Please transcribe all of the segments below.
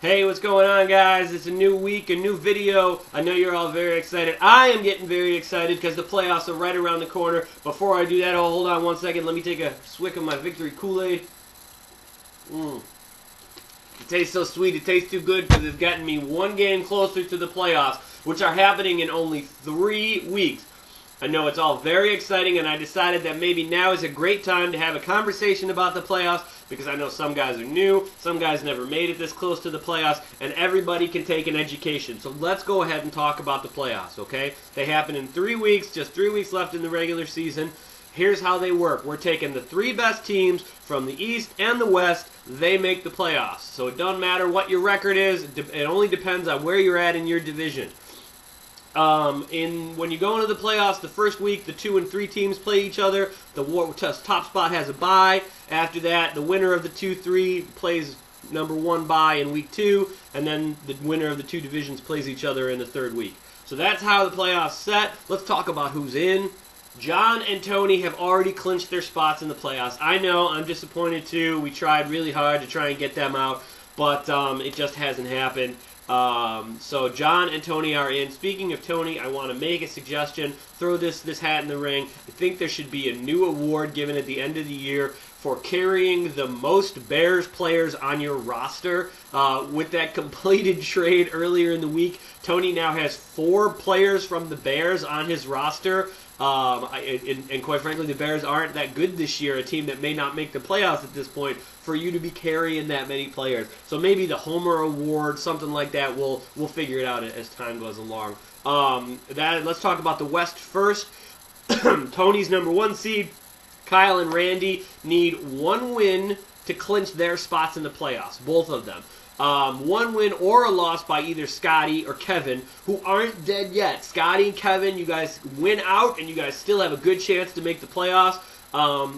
Hey, what's going on, guys? It's a new week, a new video. I know you're all very excited. I am getting very excited because the playoffs are right around the corner. Before I do that, hold on one second. Let me take a swig of my Victory Kool-Aid. It tastes so sweet. It tastes too good because it's gotten me one game closer to the playoffs, which are happening in only 3 weeks. I know it's all very exciting, and I decided that maybe now is a great time to have a conversation about the playoffs because I know some guys are new, some guys never made it this close to the playoffs, and everybody can take an education. So let's go ahead and talk about the playoffs, okay? They happen in 3 weeks, just 3 weeks left in the regular season. Here's how they work. We're taking the 3 best teams from the East and the West. They make the playoffs. So it doesn't matter what your record is. It only depends on where you're at in your division. When you go into the playoffs, the first week, the 2 and 3 teams play each other. The top spot has a bye. After that, the winner of the 2-3 plays number 1 bye in week 2, and then the winner of the 2 divisions plays each other in the 3rd week. So that's how the playoffs set. Let's talk about who's in. John and Tony have already clinched their spots in the playoffs. I know, I'm disappointed too. We tried really hard to try and get them out, but it just hasn't happened. So John and Tony are in. Speaking of Tony, I want to make a suggestion. Throw this hat in the ring. I think there should be a new award given at the end of the year for carrying the most Bears players on your roster. With that completed trade earlier in the week, Tony now has 4 players from the Bears on his roster. And quite frankly, the Bears aren't that good this year, a team that may not make the playoffs at this point, for you to be carrying that many players. So maybe the Homer Award, something like that, we'll figure it out as time goes along. Let's talk about the West first. Tony's number 1 seed. Kyle and Randy need 1 win to clinch their spots in the playoffs, both of them. 1 win or a loss by either Scotty or Kevin, who aren't dead yet. Scotty and Kevin, you guys win out, and you guys still have a good chance to make the playoffs.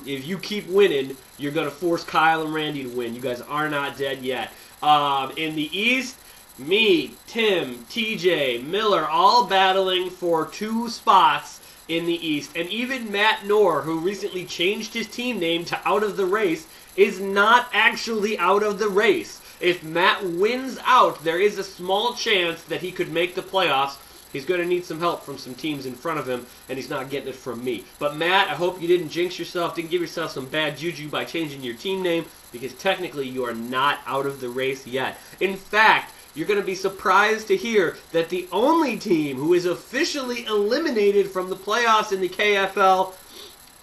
If you keep winning, you're going to force Kyle and Randy to win. You guys are not dead yet. In the East, me, Tim, TJ, Miller, all battling for 2 spots in the East. And even Matt Knorr, who recently changed his team name to Out of the Race, is not actually out of the race. If Matt wins out, there is a small chance that he could make the playoffs. He's going to need some help from some teams in front of him, and he's not getting it from me. But Matt, I hope you didn't jinx yourself, didn't give yourself some bad juju by changing your team name, because technically you are not out of the race yet. In fact, you're going to be surprised to hear that the only team who is officially eliminated from the playoffs in the KFL,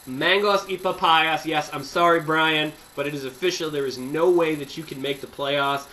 Mangos y Papayas. Yes, I'm sorry, Brian, but it is official. There is no way that you can make the playoffs.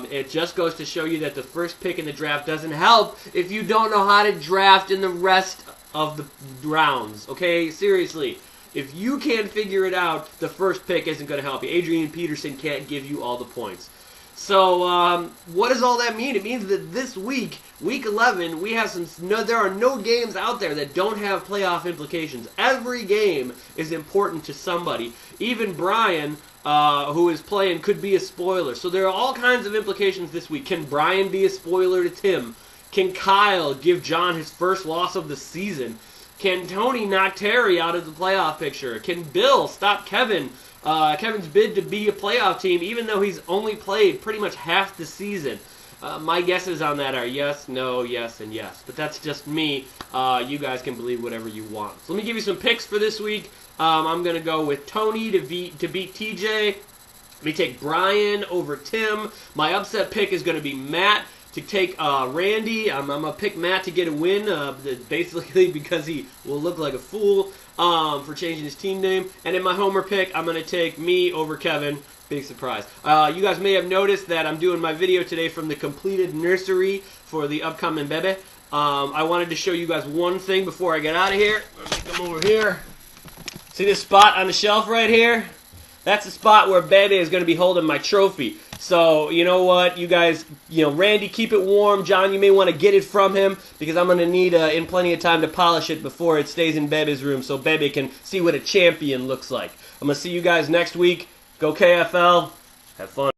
It just goes to show you that the first pick in the draft doesn't help if you don't know how to draft in the rest of the rounds. Okay, seriously. If you can't figure it out, the first pick isn't going to help you. Adrian Peterson can't give you all the points. So, what does all that mean? It means that this week, week 11, we have there are no games out there that don't have playoff implications. Every game is important to somebody. Even Brian, who is playing, could be a spoiler. So there are all kinds of implications this week. Can Brian be a spoiler to Tim? Can Kyle give John his first loss of the season? Can Tony knock Terry out of the playoff picture? Can Bill stop Kevin's bid to be a playoff team, even though he's only played pretty much half the season? My guesses on that are yes, no, yes, and yes. But that's just me. You guys can believe whatever you want. So let me give you some picks for this week. I'm going to go with Tony to beat TJ. Let me take Brian over Tim. My upset pick is going to be Matt to take Randy. I'm going to pick Matt to get a win, basically because he will look like a fool for changing his team name. And in my homer pick, I'm going to take me over Kevin. Big surprise. You guys may have noticed that I'm doing my video today from the completed nursery for the upcoming Bebe. I wanted to show you guys one thing before I get out of here. Let me come over here. See this spot on the shelf right here? That's the spot where Bebe is going to be holding my trophy. So, you know what, you guys, Randy, keep it warm. John, you may want to get it from him because I'm going to need in plenty of time to polish it before it stays in Bebe's room so Bebe can see what a champion looks like. I'm going to see you guys next week. Go KFL. Have fun.